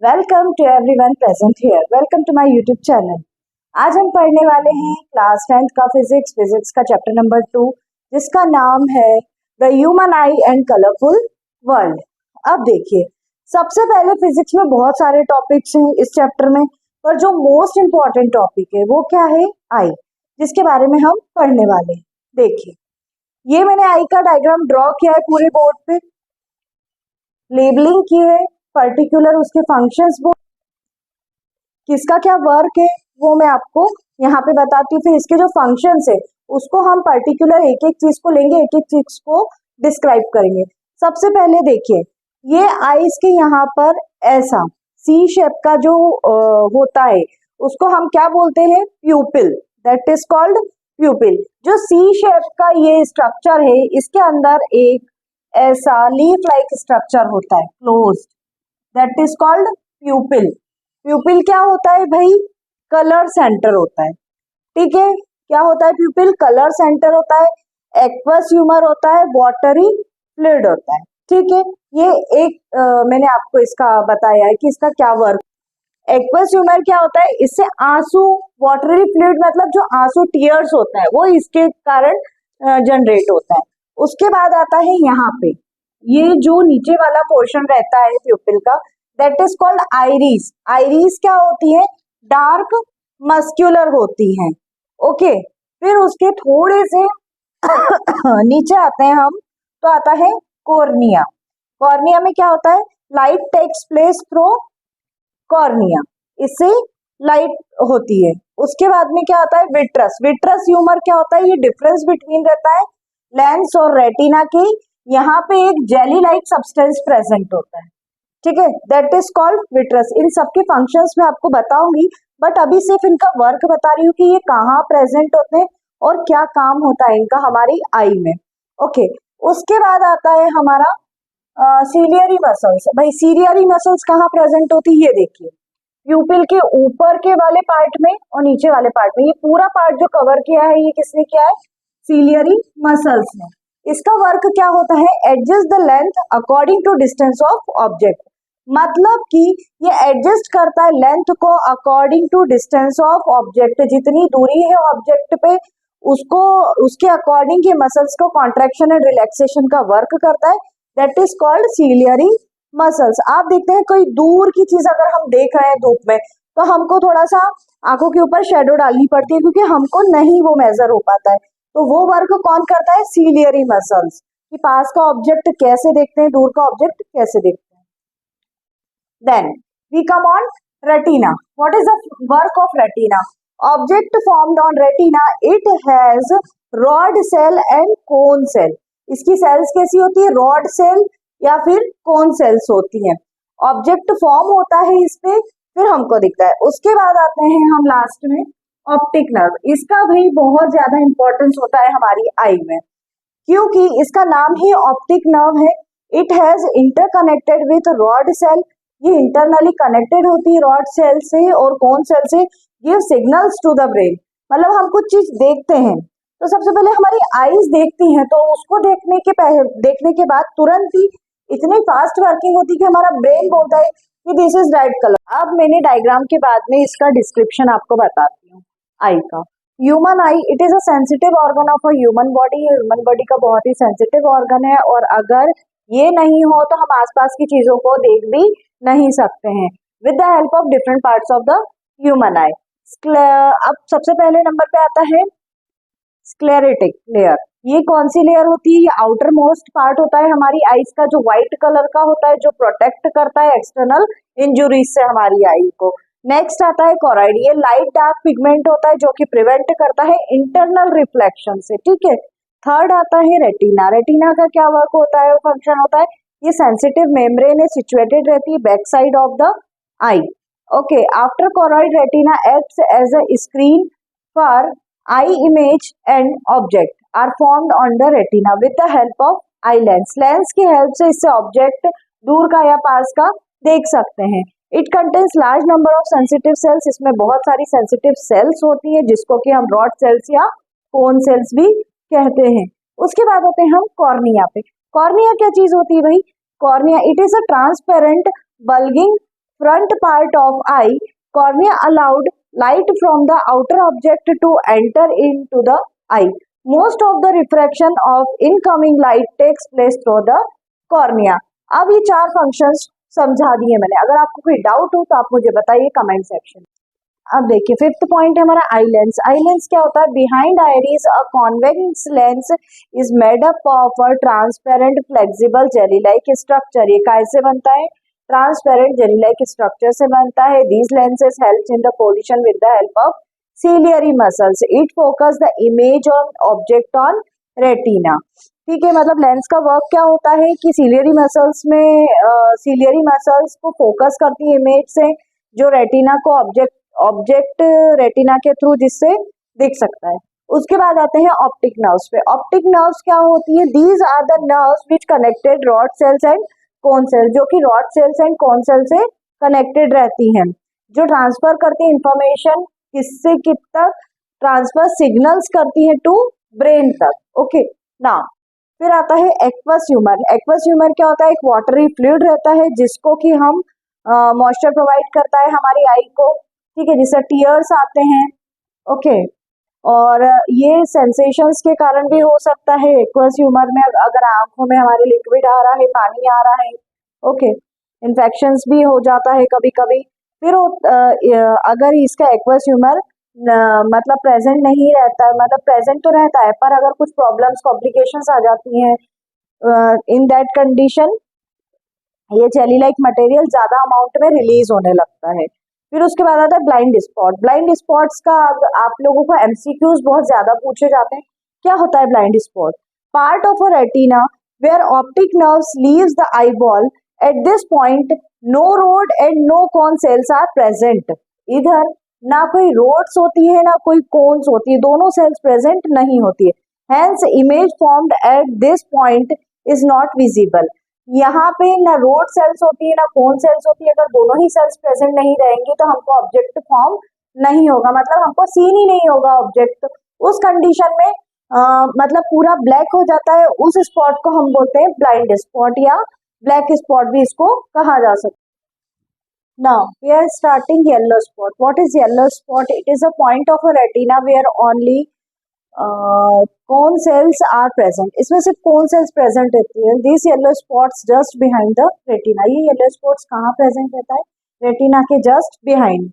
Welcome to everyone present here. Welcome to my YouTube channel. आज हम पढ़ने वाले हैं क्लास 10th का फिजिक्स का चैप्टर नंबर 2, जिसका नाम है the human I and colourful world. अब देखिए, सबसे पहले फिजिक्स में बहुत सारे टॉपिक्स हैं इस चैप्टर में, पर जो मोस्ट इम्पॉर्टेंट टॉपिक है वो क्या है? आई, जिसके बारे में हम पढ़ने वाले हैं। देखिए, ये मैंने आई का डायग्राम ड्रॉ किया है पूरे बोर्ड पे, लेबलिंग की है, पर्टिकुलर उसके फंक्शंस वो किसका क्या वर्क है वो मैं आपको यहाँ पे बताती हूँ। फिर इसके जो फंक्शंस है उसको हम पर्टिकुलर एक एक चीज को लेंगे, एक एक चीज को डिस्क्राइब करेंगे। सबसे पहले देखिए, ये आईज के यहाँ पर ऐसा सी शेप का जो होता है उसको हम क्या बोलते हैं? प्यूपिल। That is called प्यूपिल। जो सी शेप का ये स्ट्रक्चर है, इसके अंदर एक ऐसा लीफ लाइक स्ट्रक्चर होता है क्लोज्ड, दैट इज कॉल्ड प्यूपिल। प्यूपिल क्या होता है भाई? कलर सेंटर होता है। ठीक है, क्या होता है? प्यूपिल कलर सेंटर होता है, एक्वस ह्यूमर होता है, वाटरी फ्लूइड होता है। ठीक है, ये एक मैंने आपको इसका बताया है कि इसका क्या वर्क। एक्वस ह्यूमर क्या होता है? इससे आंसू, वाटरी फ्लूइड मतलब जो आंसू टीयर्स होता है वो इसके कारण जनरेट होता है। उसके बाद आता है यहाँ पे ये जो नीचे वाला पोर्शन रहता है प्यूपिल का, that is called iris. Iris क्या होती है? डार्क मस्क्यूलर होती है। ओके, फिर उसके थोड़े से नीचे आते हैं हम, तो आता है कॉर्निया। कॉर्निया में क्या होता है? Light takes place through cornea, इससे लाइट होती है। उसके बाद में क्या आता है? विट्रस। विट्रस ह्यूमर क्या होता है? ये डिफरेंस बिटवीन रहता है लेंस और रेटिना के, यहाँ पे एक जेली लाइक सब्सटेंस प्रेजेंट होता है। ठीक है, दैट इज कॉल्ड विट्रस। इन सबके फंक्शंस में आपको बताऊंगी, बट अभी सिर्फ इनका वर्क बता रही हूँ कि ये कहाँ प्रेजेंट होते हैं और क्या काम होता है इनका हमारी आई में। ओके, उसके बाद आता है हमारा सीलियरी मसल्स। भाई सीलियरी मसल्स कहाँ प्रेजेंट होती है? ये देखिए, प्यूपिल के ऊपर के वाले पार्ट में और नीचे वाले पार्ट में, ये पूरा पार्ट जो कवर किया है ये किसने किया है? सीलियरी मसल्स ने। इसका वर्क क्या होता है? Adjust the length according to distance of object. मतलब कि ये एडजस्ट करता है लेंथ को according to distance of object. जितनी दूरी है ऑब्जेक्ट पे उसको उसके अकॉर्डिंग ये मसल्स को कॉन्ट्रैक्शन एंड रिलैक्सेशन का वर्क करता है। That is called ciliary muscles. आप देखते हैं कोई दूर की चीज अगर हम देख रहे हैं धूप में, तो हमको थोड़ा सा आंखों के ऊपर शेडो डालनी पड़ती है क्योंकि हमको नहीं वो मेजर हो पाता है। तो वो वर्क कौन करता है? सीलियरी मसल्स, कि पास का ऑब्जेक्ट कैसे देखते हैं, दूर का ऑब्जेक्ट कैसे देखते हैं। Then we come on retina. What is the work of retina? Object formed on retina, it has rod cell and cone cell. इसकी सेल्स कैसी होती है? रॉड सेल या फिर कोन सेल्स होती हैं। ऑब्जेक्ट फॉर्म होता है इस पे, फिर हमको दिखता है। उसके बाद आते हैं हम लास्ट में ऑप्टिक नर्व। इसका भाई बहुत ज्यादा इंपॉर्टेंस होता है हमारी आई में, क्योंकि इसका नाम ही ऑप्टिक नर्व है। It has interconnected with rod cell. ये इंटरनली कनेक्टेड होती है रॉड सेल से और कोन सेल से। Give signals to the brain. मतलब हम कुछ चीज देखते हैं तो सबसे पहले हमारी आईज देखती हैं, तो उसको देखने के बाद तुरंत ही इतनी फास्ट वर्किंग होती है कि हमारा ब्रेन बोलता है कि दिस इज राइट कलर। अब मैंने डायग्राम के बाद में इसका डिस्क्रिप्शन आपको बताती हूँ आई का। Human I, it is a sensitive organ of a human body. Human body का बहुत ही सेंसिटिव ऑर्गन है, और अगर ये नहीं हो तो हम आसपास की चीजों को देख भी नहीं सकते हैं with the help of different parts of the human आई। अब सबसे पहले नंबर पे आता है स्क्लेरेटिक लेयर। ये कौन सी लेयर होती है? ये आउटर मोस्ट पार्ट होता है हमारी आईज का, जो व्हाइट कलर का होता है, जो प्रोटेक्ट करता है एक्सटर्नल इंजुरीज से हमारी आई को। नेक्स्ट आता है कोराइड। ये लाइट डार्क पिगमेंट होता है जो कि प्रिवेंट करता है इंटरनल रिफ्लेक्शन से। ठीक है, थर्ड आता है रेटिना। रेटिना का क्या वर्क होता है, फंक्शन होता है? ये सेंसिटिव मेम्ब्रेन है, सिचुएटेड रहती है back side of the eye. Okay, after choroid retina acts as a screen for eye image and object are formed on the retina with the help of eye lens. Lens की help से इससे object दूर का या पास का देख सकते हैं। It contains large number of sensitive sales. इसमें बहुत सारी सेंसिटिव सेल्स होती है जिसको कि हम रॉड सेल्स या कोन सेल्स भी कहते हैं। उसके बाद होते हैं हम कॉर्निया पे। कॉर्निया क्या चीज होती है भाई? Cornea, it is a transparent bulging front part of eye, cornea allowed light from the outer object to enter into the eye. Most of the refraction of incoming light takes place through the cornea. अब ये चार functions समझा दिए मैंने. अगर आपको कोई doubt हो तो आप मुझे बताइए कमेंट सेक्शन. अब देखिए फिफ्थ पॉइंट है हमारा आई लेंस. आई लेंस क्या होता है? Behind iris a convex lens is made up of a transparent flexible jelly like structure. ये कैसे बनता है? ट्रांसपेरेंट जेली लाइक स्ट्रक्चर से बनता है. These lenses help in the position with the help of ciliary muscles. It focus the image on object on retina. ठीक है, मतलब लेंस का वर्क क्या होता है कि सीलियरी मसल्स में सीलियरी मसल्स को फोकस करती है इमेज से, जो रेटिना को ऑब्जेक्ट रेटिना के थ्रू जिससे दिख सकता है. उसके बाद आते हैं ऑप्टिक नर्व्स पे. ऑप्टिक नर्व्स क्या होती है? These are the nerves which connected rod cells and cone cells, जो कि rod cells and cone cell से कनेक्टेड रहती हैं, जो ट्रांसफर करती है इंफॉर्मेशन किससे किस तक, ट्रांसफर सिग्नल्स करती है टू ब्रेन तक. ओके ना. फिर आता है एक्वस ह्यूमर. एक्वस ह्यूमर क्या होता है? एक वाटरी फ्लूइड रहता है जिसको कि हम मॉइस्चर प्रोवाइड करता है हमारी आई को. ठीक है, जिससे टीयर्स आते हैं. ओके, और ये सेंसेशंस के कारण भी हो सकता है. एक्वस ह्यूमर में अगर आंखों में हमारे लिक्विड आ रहा है, पानी आ रहा है, ओके, इन्फेक्शंस भी हो जाता है कभी कभी. फिर अगर इसका एक्वस ह्यूमर मतलब प्रेजेंट नहीं रहता है, मतलब प्रेजेंट तो रहता है पर अगर कुछ प्रॉब्लम्स कॉम्प्लिकेशंस आ जाती हैं, इन दैट कंडीशन ये जेली लाइक मटेरियल ज्यादा अमाउंट में रिलीज होने लगता है. फिर उसके बाद आता है ब्लाइंड स्पॉट. ब्लाइंड स्पॉट्स का आप लोगों को एमसीक्यूज बहुत ज्यादा पूछे जाते हैं. क्या होता है blind spot? Part of a retina where optic nerves leaves the eye ball. At this point no rod and no cone cells are present. इधर ना कोई रोड्स होती है ना कोई कोन्स होती है, दोनों सेल्स प्रेजेंट नहीं होती है. Hence image formed at this point is not visible. यहाँ पे ना रोड सेल्स होती है ना कोन सेल्स होती है. अगर दोनों ही सेल्स प्रेजेंट नहीं रहेंगी तो हमको ऑब्जेक्ट फॉर्म नहीं होगा, मतलब हमको सीन ही नहीं होगा ऑब्जेक्ट. उस कंडीशन में मतलब पूरा ब्लैक हो जाता है. उस स्पॉट को हम बोलते हैं ब्लाइंड स्पॉट या ब्लैक स्पॉट भी इसको कहा जा सकता है. Now we are starting yellow spot. What is yellow spot? It is a point of a retina where only cone cells are present. इसमें सिर्फ cone cells present रहती है. These yellow spots just behind the retina. ये yellow spots कहाँ present रहता है? Retina के just behind.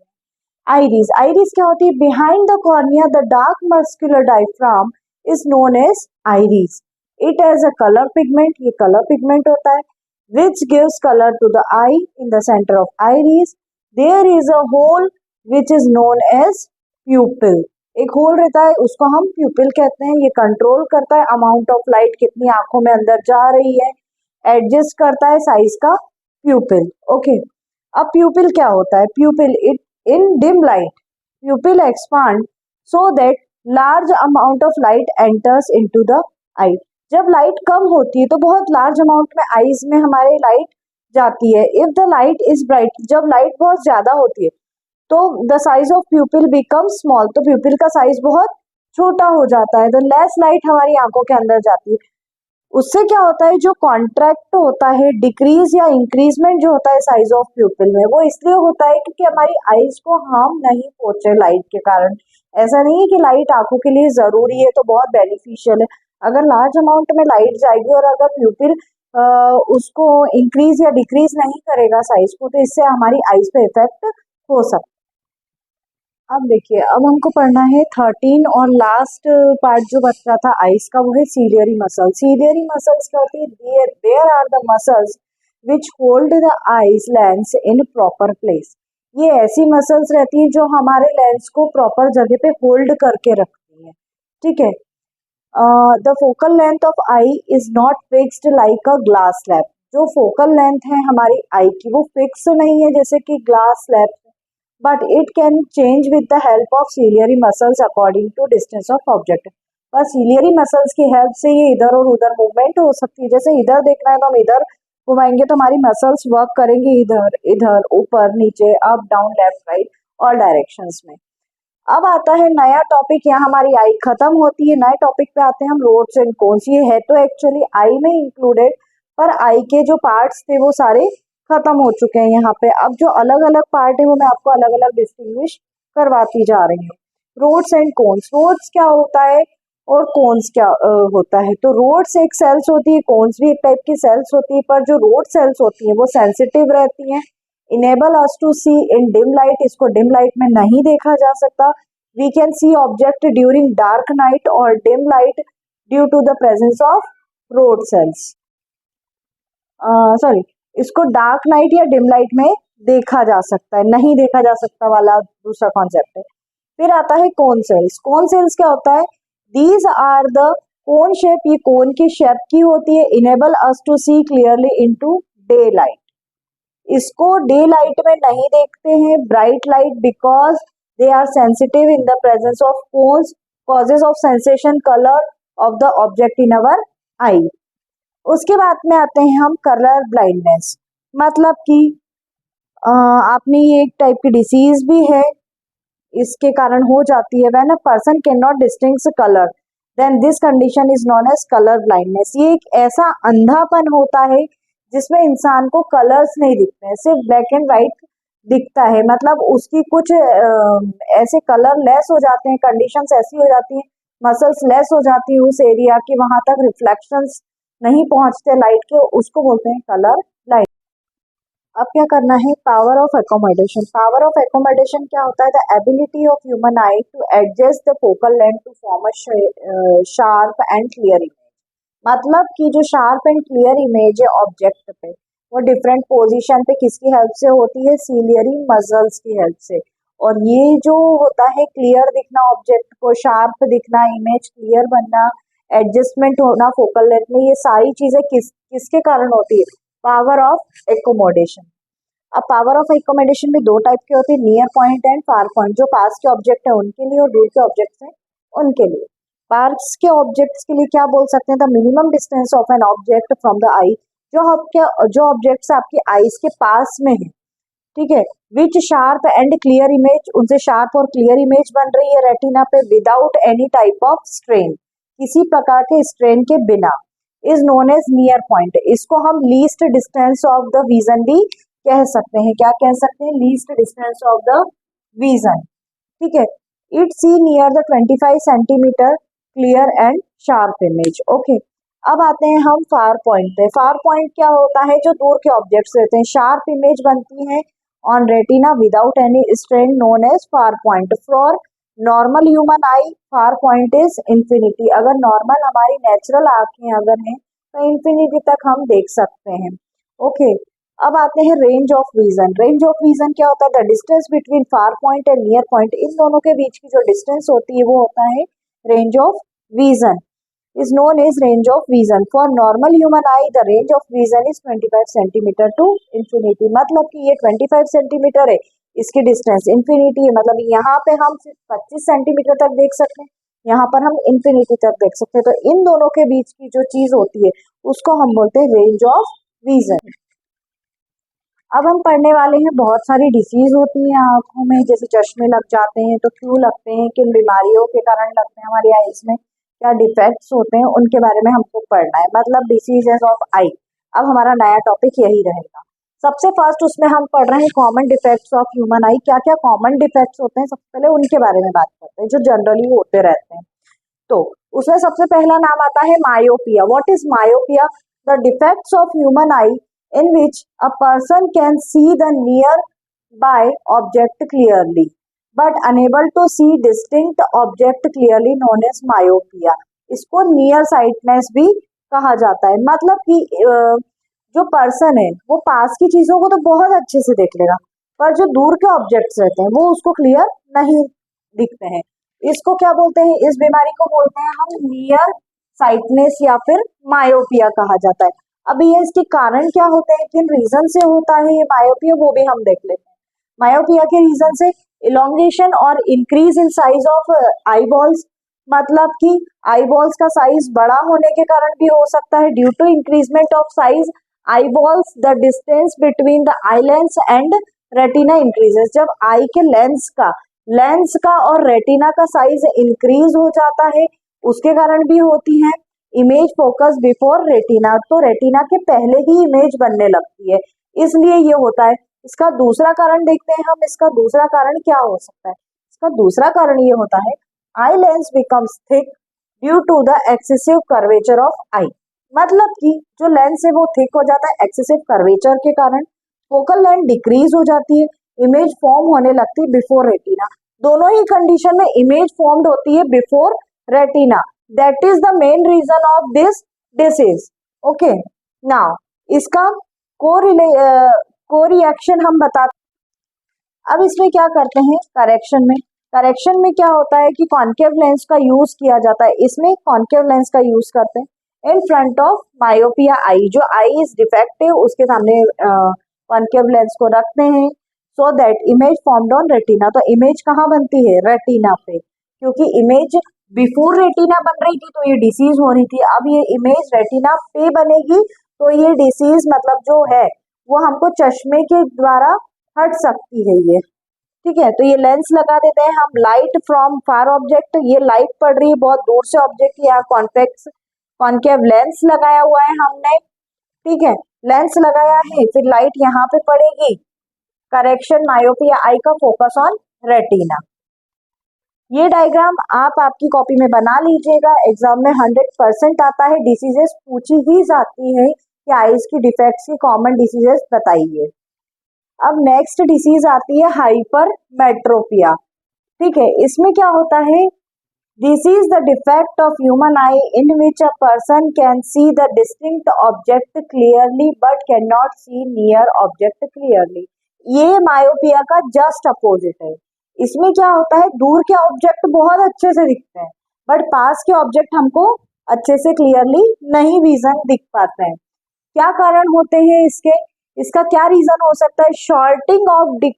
Iris. Iris क्या होती है? Behind the cornea, the dark muscular diaphragm is known as iris. It has a color pigment. ये color pigment होता है which gives color to the eye. In the center of iris there is a hole which is known as pupil. एक whole रहता है उसको हम प्यूपिल कहते हैं. ये कंट्रोल करता है अमाउंट ऑफ लाइट कितनी आंखों में अंदर जा रही है, एडजस्ट करता है साइज का प्यूपिल. ओके, अब प्यूपिल क्या होता है? Pupil it in dim light pupil expand so that large amount of light enters into the eye. जब लाइट कम होती है तो बहुत लार्ज अमाउंट में आईज में हमारे लाइट जाती है. If the light is bright, जब लाइट बहुत ज्यादा होती है तो the size of प्यूपिल become small, तो प्यूपिल का साइज बहुत छोटा हो जाता है. द लेस लाइट हमारी आंखों के अंदर जाती है. उससे क्या होता है? जो कॉन्ट्रैक्ट होता है, डिक्रीज या इंक्रीजमेंट जो होता है साइज ऑफ प्यूपिल में, वो इसलिए होता है क्योंकि हमारी आईज को हार्म नहीं पहुंचे लाइट के कारण. ऐसा नहीं है कि लाइट आंखों के लिए जरूरी है तो बहुत बेनिफिशियल है. अगर लार्ज अमाउंट में लाइट जाएगी और अगर प्यूपिल उसको इंक्रीज या डिक्रीज नहीं करेगा साइज को, तो इससे हमारी आईज पे इफेक्ट हो सकता है. अब देखिए, अब हमको पढ़ना है 13 और लास्ट पार्ट जो बच रहा था आईज का, वो है सीलियरी मसल. सीलियरी मसल्स क्या होती है? There are the muscles which hold the eyes lens in proper place. ये ऐसी मसल्स रहती हैं जो हमारे लेंस को प्रॉपर जगह पे होल्ड करके रखती है. ठीक है. The focal length of I is not fixed like a glass slab. जो फोकल लेंथ है हमारी आई की वो फिक्स नहीं है जैसे कि glass slab, but it can change with the help of ciliary muscles according to distance of object. बस सीलियरी मसल्स की हेल्प से ये इधर और उधर मूवमेंट हो सकती है. जैसे इधर देखना है तो हम इधर घुमाएंगे तो हमारी मसल्स वर्क करेंगी इधर इधर, ऊपर नीचे, up down, left right, all directions में. अब आता है नया टॉपिक. यहाँ हमारी आई खत्म होती है. नए टॉपिक पे आते हैं हम, रोड्स एंड कोन्स. ये है तो एक्चुअली आई में इंक्लूडेड, पर आई के जो पार्ट्स थे वो सारे खत्म हो चुके हैं यहाँ पे। अब जो अलग अलग पार्ट है वो मैं आपको अलग अलग डिस्टिंग्विश करवाती जा रही हूँ। रोड्स एंड कोन्स, रोड्स क्या होता है और कोन्स क्या होता है। तो रोड्स एक सेल्स होती है, कोन्स भी एक टाइप की सेल्स होती है, पर जो रोड सेल्स होती है वो सेंसिटिव रहती हैं, enable us to see in dim light, इसको डिम लाइट में नहीं देखा जा सकता। We can see object during dark night और dim light due to the presence of rod cells. Sorry, इसको डार्क नाइट या डिम लाइट में देखा जा सकता है, नहीं देखा जा सकता वाला दूसरा कॉन्सेप्ट है। फिर आता है कोन सेल्स। कोन सेल्स क्या होता है, these are the cone shape, ये कोन की शेप की होती है, enable us to see clearly into day light, इसको डे लाइट में नहीं देखते हैं bright light because they are sensitive in the presence of cones, causes of sensation colour of the object in our eye. उसके बाद में आते हैं हम कलर ब्लाइंडनेस, मतलब कि आपने ये एक टाइप की डिसीज भी है, इसके कारण हो जाती है। When a person can not distinguish colour then this condition is known as colour blindness. ये एक ऐसा अंधापन होता है जिसमें इंसान को कलर्स नहीं दिखते हैं, सिर्फ ब्लैक एंड व्हाइट दिखता है, मतलब उसकी कुछ ऐसे कलर लेस हो जाते हैं, कंडीशंस ऐसी हो जाती हैं, मसल्स लेस हो जाती है उस एरिया की, वहां तक रिफ्लेक्शंस नहीं पहुंचते लाइट के, उसको बोलते हैं कलर ब्लाइंड। अब क्या करना है, power of accommodation. Power of accommodation क्या होता है, the ability of human eye to adjust the focal length to form a sharp and clear image. मतलब कि जो शार्प एंड क्लियर इमेज है ऑब्जेक्ट पे, वो डिफरेंट पोजीशन पे किसकी हेल्प से होती है, सीलियरी मसल्स की हेल्प से। और ये जो होता है क्लियर दिखना ऑब्जेक्ट को, शार्प दिखना, इमेज क्लियर बनना, एडजस्टमेंट होना फोकल लेंथ में, ये सारी चीजें किसके कारण होती है, पावर ऑफ एकोमोडेशन। अब पावर ऑफ एकोमोडेशन भी दो टाइप की होती है, near point and far point. जो पास के ऑब्जेक्ट है उनके लिए और दूर के ऑब्जेक्ट है उनके लिए। पास के ऑब्जेक्ट्स के लिए क्या बोल सकते हैं, the minimum distance of an object from the eye, जो ऑब्जेक्ट्स आपकी आईज के पास में है, ठीक है, which sharp and clear image, उनसे शार्प और क्लियर इमेज बन रही है रेटिना पे without any type of strain, किसी प्रकार के स्ट्रेन के बिना, is known as near point. इसको हम least distance of the vision भी कह सकते हैं। क्या कह सकते हैं, least distance of the vision, ठीक है। It see near the 25 centimetre clear and sharp image, okay. अब आते हैं हम फार पॉइंट पे। फार पॉइंट क्या होता है, जो दूर के ऑब्जेक्ट्स रहते हैं, शार्प इमेज बनती है on retina without any strain, known as far point. For normal human eye far point is infinity. अगर नॉर्मल हमारी नेचुरल आंखें अगर हैं तो इंफिनिटी तक हम देख सकते हैं, ओके। अब आते हैं range of vision. Range of vision क्या होता है, the distance between far point and near point, इन दोनों के बीच की जो डिस्टेंस होती है वो होता है range of vision, is known as range of vision. For normal human eye, the range of vision is 25 centimetre to infinity। मतलब कि ये 25 सेंटीमीटर है, इसकी डिस्टेंस इंफिनिटी है, मतलब यहाँ पे हम सिर्फ 25 सेंटीमीटर तक देख सकते हैं, यहाँ पर हम इंफिनिटी तक देख सकते हैं। तो इन दोनों के बीच की जो चीज होती है उसको हम बोलते हैं रेंज ऑफ विजन। अब हम पढ़ने वाले हैं, बहुत सारी डिसीज होती हैं आंखों में, जैसे चश्मे लग जाते हैं, तो क्यों लगते हैं, किन बीमारियों के कारण लगते हैं हमारी आईज में, क्या डिफेक्ट्स होते हैं, उनके बारे में हमको पढ़ना है, मतलब डिसीजेस ऑफ आई। अब हमारा नया टॉपिक यही रहेगा। सबसे फर्स्ट उसमें हम पढ़ रहे हैं कॉमन डिफेक्ट्स ऑफ ह्यूमन आई। क्या क्या कॉमन डिफेक्ट्स होते हैं, सबसे पहले उनके बारे में बात करते हैं जो जनरली होते रहते हैं। तो उसमें सबसे पहला नाम आता है myopia. What is myopia, the defects of human I in which a person can see the nearby object clearly but unable to see distinct object clearly, known as myopia। इसको नियर साइटनेस भी कहा जाता है। मतलब कि जो person है वो पास की चीजों को तो बहुत अच्छे से देख लेगा, पर जो दूर के ऑब्जेक्ट्स रहते हैं वो उसको क्लियर नहीं दिखते हैं। इसको क्या बोलते हैं, इस बीमारी को बोलते हैं हम नियर साइटनेस या फिर मायोपिया कहा जाता है। अभी ये इसके कारण क्या होते हैं, किन रीजन से होता है ये मायोपिया, वो भी हम देख लेते हैं। मायोपिया के रीजन से इलोंगेशन और increase in size of I balls, मतलब कि आई बॉल्स का साइज बड़ा होने के कारण भी हो सकता है। Due to increasement of size eye balls the distance between the eye lens and retina increases. जब आई के लेंस का और रेटिना का साइज इंक्रीज हो जाता है उसके कारण भी होती है। इमेज फोकस बिफोर रेटिना, तो रेटिना के पहले ही इमेज बनने लगती है। इसलिए ये होता है। इसका दूसरा कारण देखते हैं हम, इसका दूसरा कारण क्या हो सकता है। इसका दूसरा कारण ये होता है, eye lens becomes thick due to the excessive curvature of eye. मतलब कि जो लेंस है वो थिक हो जाता है एक्सेसिव कर्वेचर के कारण, फोकल लेंथ डिक्रीज हो जाती है, इमेज फॉर्म होने लगती है बिफोर रेटिना। दोनों ही कंडीशन में इमेज फॉर्म्ड होती है before retina, that is the main reason of this disease. Okay, now इसका को रिएक्शन हम बताते। अब इसमें क्या करते हैं, करेक्शन में क्या होता है कि कॉन्केव लेंस का यूज किया जाता है। इसमें कॉन्केव लेंस का यूज करते हैं इन फ्रंट ऑफ मायोपिया आई, जो आई इज डिफेक्टिव उसके सामने कॉन्केव लेंस को रखते हैं, so that image formed on retina. तो इमेज कहाँ बनती है, रेटिना पे, क्योंकि इमेज बिफोर रेटिना बन रही थी तो ये डिसीज हो रही थी, अब ये इमेज रेटिना पे बनेगी तो ये डिसीज मतलब जो है वो हमको चश्मे के द्वारा हट सकती है ये। ठीक है, तो ये लेंस लगा देते हैं हम, लाइट फ्रॉम फार ऑब्जेक्ट, ये लाइट पड़ रही है बहुत दूर से ऑब्जेक्ट, यहाँ कॉन्वेक्स कॉन्केव लेंस लगाया हुआ है हमने। ठीक है, लेंस लगाया है, फिर लाइट यहाँ पे पड़ेगी, करेक्शन मायोपिया आई का, फोकस ऑन रेटिना। ये डायग्राम आप आपकी कॉपी में बना लीजिएगा, एग्जाम में 100% आता है, डिसीजेस पूछी ही जाती है कि आईज की डिफेक्ट्स की कॉमन डिसीजेस बताइए। अब नेक्स्ट डिसीज आती है हाइपरमेट्रोपिया। ठीक है, इसमें क्या होता है, this is the defect of human eye in which a person can see the distinct object clearly but can not see near object clearly. ये मायोपिया का जस्ट अपोजिट है। इसमें क्या होता है, दूर के ऑब्जेक्ट बहुत अच्छे से दिखते हैं बट पास के ऑब्जेक्ट हमको अच्छे से क्लियरली नहीं विजन दिख पाते हैं। क्या कारण होते हैं इसके, इसका क्या रीजन हो सकता है, शॉर्टिंग ऑफ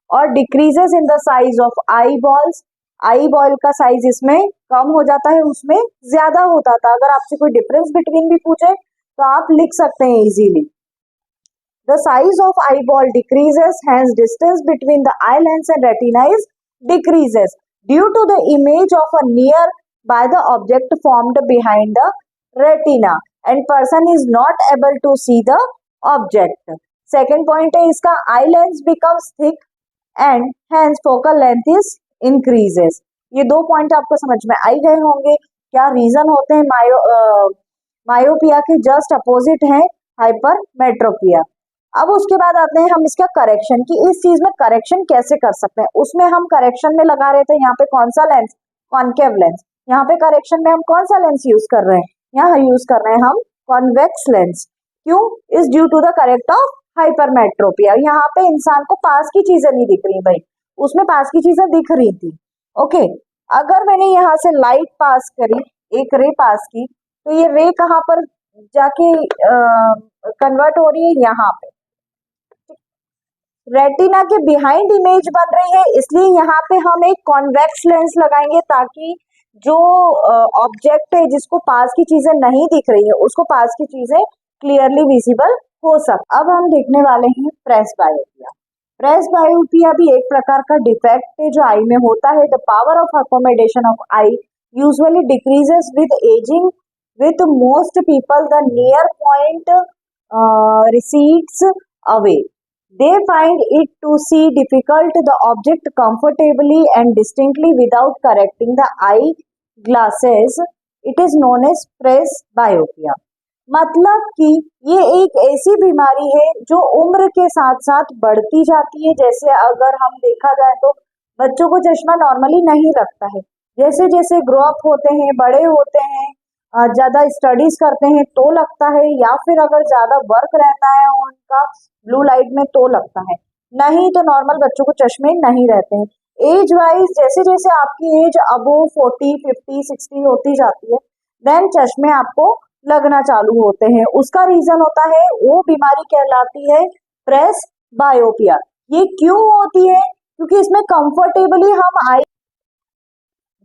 और decreases in the size of I balls. Eye ball का साइज इसमें कम हो जाता है, उसमें ज्यादा होता था। अगर आपसे कोई डिफरेंस बिटवीन भी पूछे तो आप लिख सकते हैं easily. The size of eye ball decreases, hence distance between the eye lens and retina is decreases due to the image of a near by the object formed behind the retina and person is not able to see the object. Second point है इसका, eye lens becomes thick and hence focal length is increases. ये दो point आपको समझ में आई गए होंगे, क्या रीजन होते हैं मायोपिया के जस्ट अपोजिट है हाइपरमेट्रोपिया। अब उसके बाद आते हैं हम इसका करेक्शन, कि इस चीज में करेक्शन कैसे कर सकते हैं। उसमें हम करेक्शन में लगा रहे थे यहाँ पे कौन सा लेंस, कॉन्केव लेंस। यहाँ पे करेक्शन में हम कौन सा लेंस यूज कर रहे हैं, यहाँ यूज कर रहे हैं हम कॉन्वेक्स लेंस। क्यों, is due to the correct of hypermetropia. यहाँ पे इंसान को पास की चीजें नहीं दिख रही भाई, उसमें पास की चीजें दिख रही थी। ओके, अगर मैंने यहाँ से लाइट पास करी, एक रे पास की, तो ये रे कहाँ पर जाके कन्वर्ट हो रही है, यहाँ पे रेटिना के बिहाइंड इमेज बन रही है, इसलिए यहाँ पे हम एक कॉन्वेक्स लेंस लगाएंगे ताकि जो ऑब्जेक्ट है जिसको पास की चीजें नहीं दिख रही है उसको पास की चीजें क्लियरली विजिबल हो सके। अब हम देखने वाले हैं प्रेसबायोपिया। प्रेसबायोपिया भी एक प्रकार का डिफेक्ट है जो आई में होता है। The power of accommodation of I usually decreases with ageing, with most people the near point recedes away. They find it to see difficult the object comfortably and distinctly without correcting the eye glasses. It is known as presbyopia. मतलब कि ये एक ऐसी बीमारी है जो उम्र के साथ साथ बढ़ती जाती है। जैसे अगर हम देखा जाए तो बच्चों को चश्मा नॉर्मली नहीं लगता है, जैसे जैसे ग्रो अप होते हैं, बड़े होते हैं, ज्यादा स्टडीज करते हैं तो लगता है, या फिर अगर ज्यादा वर्क रहता है उनका ब्लू लाइट में तो लगता है, नहीं तो नॉर्मल बच्चों को चश्मे नहीं रहते हैं। एज वाइज जैसे जैसे आपकी एज अबो 40, 50, 60 होती जाती है, देन चश्मे आपको लगना चालू होते हैं। उसका रीजन होता है, वो बीमारी कहलाती है प्रेस बायोपिया। ये क्यों होती है, क्योंकि इसमें कंफर्टेबली हम आई,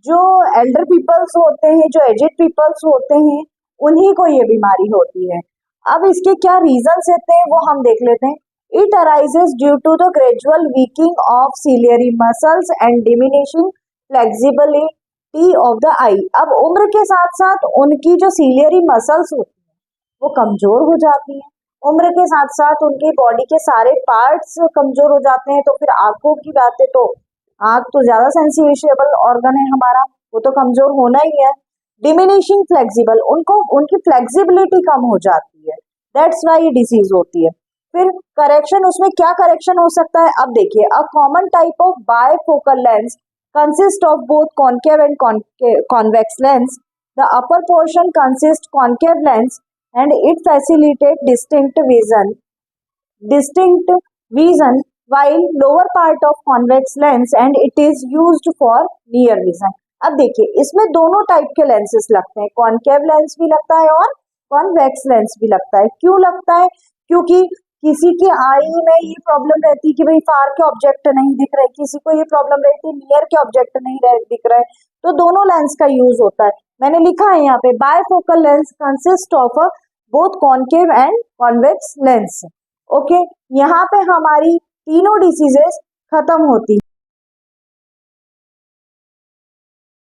जो एल्डर पीपल्स होते हैं, जो एजेड पीपल्स होते हैं, उन्हीं को ये बीमारी होती है। अब इसके क्या रीजंस रहते हैं वो हम देख लेते हैं। It arises due to the gradual weakening of ciliary muscles and diminishing flexibility of the eye. अब उम्र के साथ साथ उनकी जो सिलियरी मसल्स होती हैं वो कमजोर हो जाती हैं उम्र के साथ साथ उनकी बॉडी के सारे पार्ट्स कमजोर हो जाते हैं। तो फिर आंखों की बात है तो आंख तो ज्यादा सेंसिबल ऑर्गन है हमारा, वो तो कमजोर होना ही है। डिमिनिशिंग फ्लेक्सिबल, उनको उनकी फ्लेक्सिबिलिटी कम हो जाती है, दैट्स वाई डिसीज होती है। फिर करेक्शन, उसमें क्या करेक्शन हो सकता है? अब देखिए, a common type of bifocal lens consist of both concave and convex lens. The upper portion consist concave lens and it facilitates distinct vision while lower part of convex lens and it is used for near vision। अब देखिए, इसमें दोनों type के lenses लगते हैं, concave lens भी लगता है और कॉन्वेक्स लेंस भी लगता है। क्यों लगता है? क्योंकि किसी की आई में ये प्रॉब्लम रहती है कि भाई फार के ऑब्जेक्ट नहीं दिख रहे, किसी को ये प्रॉब्लम रहती है नियर के ऑब्जेक्ट नहीं दिख रहे, तो दोनों लेंस का यूज होता है। मैंने लिखा है यहाँ पे, bifocal lens consist of both concave and convex lens. Okay, यहाँ पे हमारी तीनों डिसीजेस खत्म होती है।